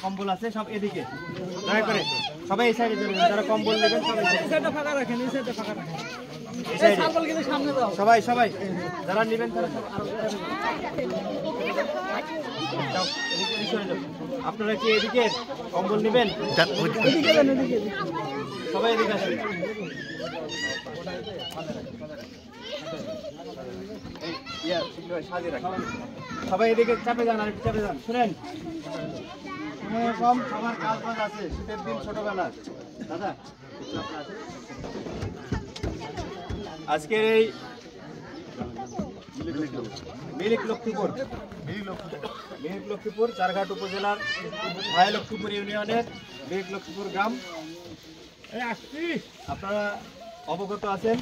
কম্বল আছে সব এদিকে দয়া করে সবাই এই সাইডে চলে যান যারা কম্বল নেবেন সবাই এই সাইডে ফাঁকা রাখেন এই সাইডে ফাঁকা রাখেন এই সাইডে কম্বল কিন্তু সামনে দাও সবাই সবাই যারা নেবেন তারা সব যাও এদিকে সরে যাও আপনারা কি এদিকে কম্বল নেবেন এদিকে যান এদিকে সবাই এদিকে আসুন এই ইয়া সাজিয়ে রাখুন সবাই এদিকে চাপে যান আর চাপে যান শুনেন কম সবার কাজ বাজ আছে শীতের দিন ছোটবেলা দাদা আজকের এই মিরিক লক্ষ্মীপুর চারঘাট উপজেলার ভাই লক্ষ্মীপুর ইউনিয়নের মিরিক লক্ষ্মীপুর গ্রাম আপনারা অবগত আছেন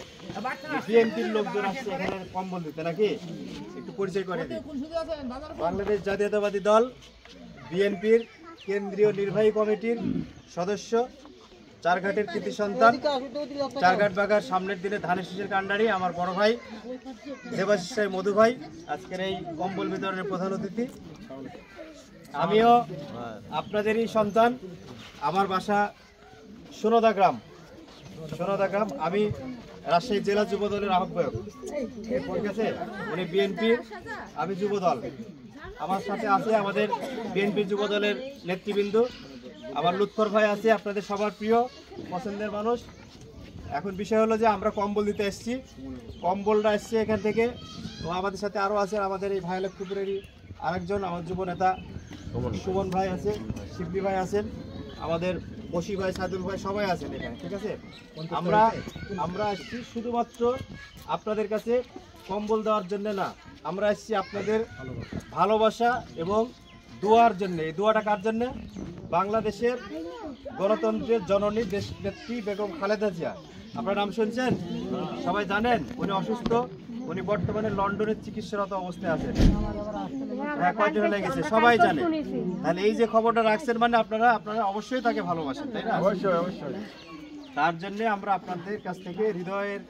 বিএনপির লোকজন আসছে এখানে কম্বল দিতে নাকি একটু পরিচয় করে দিই বাংলাদেশ জাতীয়তাবাদী দল বিএনপির কেন্দ্রীয় নির্বাহী কমিটির সদস্য চারঘাটের কৃতি সন্তান চারঘাট বাগার সামনের দিনে ধানের শীষের কান্ডারি আমার বড় ভাই দেবাশিস সাহেব মধু ভাই আজকের এই কম্বল বিতরণের প্রধান অতিথি আমিও আপনাদেরই সন্তান আমার বাসা সোনদা গ্রাম আমি রাজশাহী জেলা যুব দলের আহ্বায়ক ঠিক আছে উনি বিএনপির আমি যুব দল আমার সাথে আছে আমাদের বিএনপি যুব দলের নেতৃবৃন্দ আমার লুৎফর ভাই আছে আপনাদের সবার প্রিয় পছন্দের মানুষ এখন বিষয় হলো যে আমরা কম্বল দিতে এসেছি কম্বলটা এসছে এখান থেকে তো আমাদের সাথে আরও আছে আমাদের এই ভাই লক্ষ্মীপুরেরই আরেকজন আমার যুব নেতা সুমন ভাই আছে শিবলি ভাই আছেন আমাদের বসি ভাই সাদুল ভাই সবাই আছেন এখানে ঠিক আছে আমরা আসছি শুধুমাত্র আপনাদের কাছে কম্বল দেওয়ার জন্য না আমরা আসছি আপনাদের ভালোবাসা এবং দোয়ার জন্য এই দোয়াটা কার জন্য বাংলাদেশের গণতন্ত্রের জননী দেশনেত্রী বেগম খালেদা জিয়া আপনার নাম শুনছেন সবাই জানেন উনি অসুস্থ উনি বর্তমানে লন্ডনের চিকিৎসারত অবস্থায় আছেন কয়দিন হয়ে গেছে সবাই জানে তাহলে এই যে খবরটা রাখছেন মানে আপনারা অবশ্যই তাকে ভালোবাসেন তাই না অবশ্যই তার জন্য আমরা আপনাদের কাছ থেকে হৃদয়ের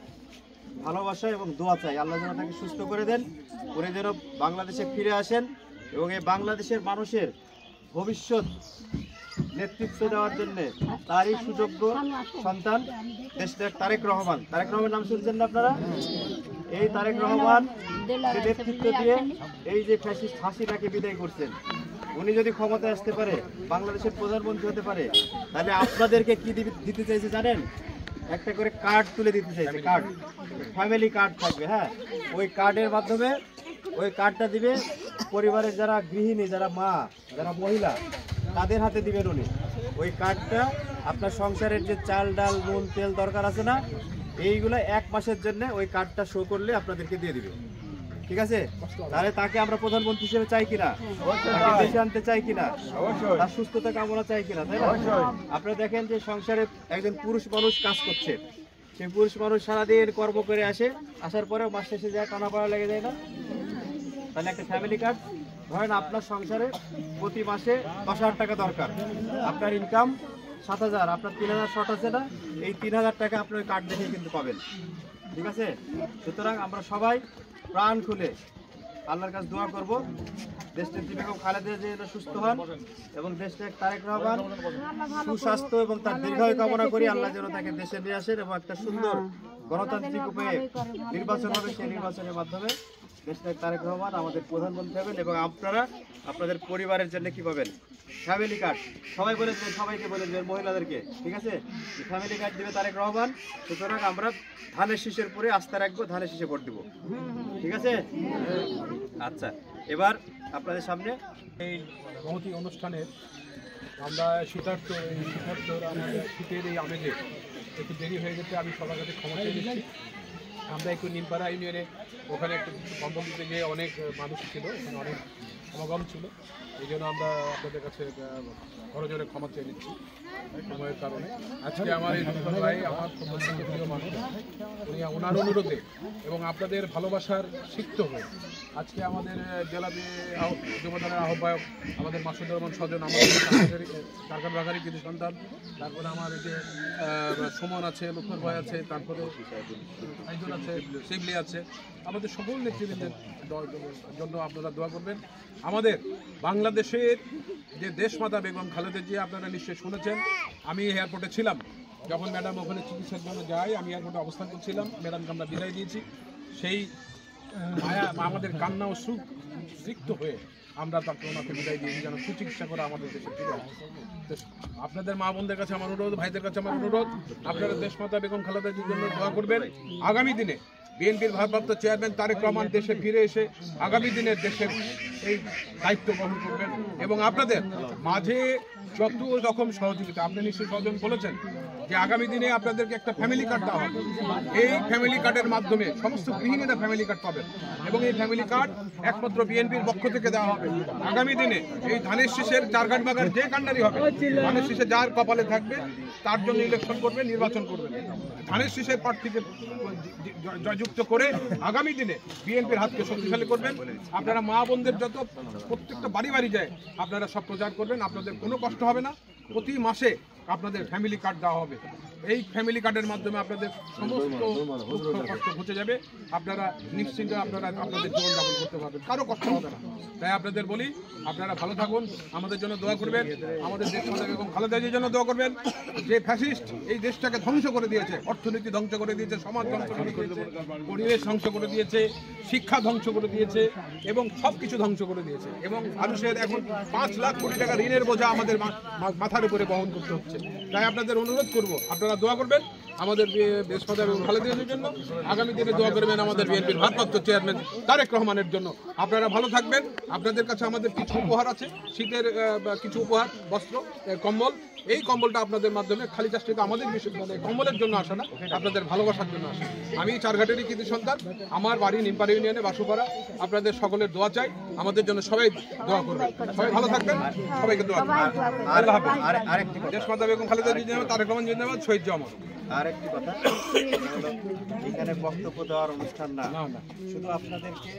ভালোবাসা এবং দোয়া চাই আল্লাহ যেন তাকে সুস্থ করে দেন উনি যেন বাংলাদেশে ফিরে আসেন এবং এই বাংলাদেশের মানুষের ভবিষ্যৎ নেতৃত্ব দেওয়ার জন্য তারই সুযোগ্য সন্তান দেশনায়ক তারেক রহমান নাম শুনছেন না আপনারা এই তারেক রহমান নেতৃত্ব দিয়ে এই যে ফ্যাসিস্ট হাসিনাকে বিদায় করছেন উনি যদি ক্ষমতায় আসতে পারে বাংলাদেশের প্রধানমন্ত্রী হতে পারে তাহলে আপনাদেরকে কি দিতে চাইছে জানেন একটা করে কার্ড তুলে দিতে চাইছে কার্ড ফ্যামিলি কার্ড থাকবে হ্যাঁ ওই কার্ডের মাধ্যমে ওই কার্ডটা দিবে পরিবারের যারা গৃহিণী যারা মা যারা মহিলা তাদের হাতে দিবেন উনি ওই কার্ডটা আপনার সংসারের যে চাল ডাল নুন তেল দরকার আছে না এইগুলো 1 মাসের জন্য ওই কার্ডটা শো করলে আপনাদেরকে দিয়ে দিবে ঠিক আছে তাহলে তাকে আমরা প্রধানমন্ত্রী হিসেবে চাই কিনা দেশে আনতে চাই কিনা তার সুস্থতা কামনা চাই কিনা তাই না আপনারা দেখেন যে সংসারে একজন পুরুষ মানুষ কাজ করছে সেই পুরুষ মানুষ সারাদিন কর্ম করে আসার পরেও মাস শেষে যায় টানা পড়া লেগে যায় না তাহলে একটা ফ্যামিলি কার্ড ধরেন আপনার সংসারে প্রতি মাসে 10,000 টাকা দরকার আপনার ইনকাম 7,000 আপনার 3,000 শর্ট আছে না এই 3,000 টাকা আপনার কার্ড দেখে কিন্তু পাবেন ঠিক আছে সুতরাং আমরা সবাই প্রাণ খুলে আল্লাহর কাছে দোয়া করব দেশনেত্রী বেগম খালেদা জিয়া সুস্থ হন এবং দেশনায়ক তারেক রহমান সুস্বাস্থ্য এবং তার দীর্ঘায়ু কামনা করি আল্লাহ যেন তাকে দেশে নিয়ে আসেন এবং একটা সুন্দর গণতান্ত্রিক উপায়ে নির্বাচন হবে সেই নির্বাচনের মাধ্যমে দেশনায়ক তারেক রহমান আমাদের প্রধানমন্ত্রী হবেন এবং আপনারা আপনাদের পরিবারের জন্য কি পাবেন ফ্যামিলি কার্ড সবাইকে বলে দেবেন মহিলাদেরকে ঠিক আছে ফ্যামিলি কার্ড দেবে তারেক রহমান সুতরাং আমরা ধানের শীষের পরে আস্থা রাখবো ধানের শীষে ভোট দিব ঠিক আছে আচ্ছা এবার আপনাদের সামনে এই মহতি অনুষ্ঠানের আমরা শীতার্থ আমাদের শীতের এই আমেজে একটু দেরি হয়ে গেছে আমি সবার কাছে ক্ষমা চেয়ে নিচ্ছি আমরা একটু নিমপাড়া ইউনিয়নে ওখানে একটু কম্বল দিতে গিয়ে অনেক মানুষ ছিল ওখানে অনেক সমাগম ছিল এই জন্য আমরা আপনাদের কাছে করজোরে ক্ষমা চেয়ে নিচ্ছি সময়ের কারণে আজকে আমার এই ভাই আমার প্রিয় মানুষ উনি ওনার অনুরোধে এবং আপনাদের ভালোবাসার সিক্ত হয়ে আজকে আমাদের জেলাতে যুবদলের আহ্বায়ক আমাদের মাসুদ রহমান স্বজন আমাদের চারঘাট বাঘারি কৃতি সন্তান তারপরে আমার এই যে সুমন আছে লুৎফর ভাই আছে তারপরে আইজুল আছে শিবলি আছে আমাদের সকল নেতৃবৃন্দের জন্য আপনারা দোয়া করবেন আমাদের বাংলাদেশের যে দেশমাতা বেগম খালেদা জিয়া, আপনারা নিশ্চয়ই শুনেছেন। আমি এয়ারপোর্টে ছিলাম যখন ম্যাডাম ওখানে চিকিৎসার জন্য যায়, আমি এয়ারপোর্টে অবস্থান করছিলাম, ম্যাডামকে আমরা বিদায় দিয়েছি। সেই মায়া আমাদের কান্না ও সুখ সিক্ত হয়ে আমরা তাকে ওনাকে বিদায় দিয়েছি যেন সুচিকিৎসা করে আমাদের দেশে ফিরে আসে। তো আপনাদের মা বোনদের কাছে আমার অনুরোধ, ভাইদের কাছে আমার অনুরোধ, আপনারা দেশমাতা বেগম খালেদা জিয়ার জন্য দোয়া করবেন। আগামী দিনে বিএনপির ভারপ্রাপ্ত চেয়ারম্যান তারেক রহমান দেশে ফিরে এসে আগামী দিনের দেশের এই দায়িত্ব গ্রহণ করবেন এবং আপনাদের মাঝে যত রকম সহযোগিতা, আপনি নিশ্চয়ই সহজন বলেছেন যে আগামী দিনে আপনাদেরকে একটা ফ্যামিলি কার্ড দেওয়া হবে। এই ফ্যামিলি কার্ডের মাধ্যমে সমস্ত গৃহিণীরা ফ্যামিলি কার্ড পাবেন এবং এই ফ্যামিলি কার্ড একমাত্র বিএনপির পক্ষ থেকে দেওয়া হবে। আগামী দিনে এই ধানের শীষের চারঘাট বাগান যে কান্ডারি হবে, ধানের শীষে যার কপালে থাকবে তার জন্য ইলেকশন করবেন, নির্বাচন করবেন। ধানের শীষের প্রার্থীকে জয়যুক্ত করে আগামী দিনে বিএনপির হাতকে শক্তিশালী করবেন। আপনারা মা বোনদের যত প্রত্যেকটা বাড়ি বাড়ি যায় আপনারা সব প্রচার করবেন, আপনাদের কোনো কষ্ট হবে না। প্রতি মাসে আপনাদের ফ্যামিলি কার্ড দেওয়া হবে। এই ফ্যামিলি কার্ডের মাধ্যমে আপনাদের সমস্ত দুঃখ কষ্ট ঘুচে যাবে, আপনারা নিশ্চিন্তে আপনাদের জীবনযাপন করতে পারবেন, কারো কষ্ট হবে না। তাই আপনাদের বলি, আপনারা ভালো থাকুন, আমাদের জন্য দোয়া করবেন, আমাদের দেশমাতা বেগম খালেদা জিয়ার জন্য দোয়া করবেন। যে ফ্যাসিস্ট এই দেশটাকে ধ্বংস করে দিয়েছে, অর্থনীতি ধ্বংস করে দিয়েছে, সমাজ ধ্বংস করে দিয়েছে, পরিবেশ ধ্বংস করে দিয়েছে, শিক্ষা ধ্বংস করে দিয়েছে এবং সব কিছু ধ্বংস করে দিয়েছে এবং মানুষের এখন 5 লাখ কোটি টাকা ঋণের বোঝা আমাদের মাথার উপরে বহন করতে হচ্ছে। তাই আপনাদের অনুরোধ করব, আপনারা দোয়া করবেন আমাদের দেশমাতা বেগম খালেদা জিয়ার জন্য, আগামী দিনে দোয়া করবেন আমাদের বিএনপির ভারপ্রাপ্ত চেয়ারম্যান তারেক রহমানের জন্য। আপনারা ভালো থাকবেন। আপনাদের কাছে আমাদের কিছু উপহার আছে, শীতের কিছু উপহার, বস্ত্র, কম্বল। এই কম্বলটা আপনাদের মাধ্যমে খালি চাষটিতে আমাদের কম্বলের জন্য আসে না, আপনাদের ভালোবাসার জন্য আসে। আমি চারঘাটেরই কৃতি সন্তান, আমার বাড়ি নিমপাড়া ইউনিয়নে বাসুপাড়া। আপনাদের সকলের দোয়া চাই, আমাদের জন্য সবাই দোয়া করবেন। সবাই ভালো থাকবেন, সবাইকে দোয়া করবেন। আল্লাহ হাফেজ। দেশমাতা বেগম খালেদা জিয়া, তারেক রহমান জিন্দাবাদ, শহীদ জামর। আরেকটি কথা, এখানে বক্তব্য দেওয়ার অনুষ্ঠান না, শুধু আপনাদেরকে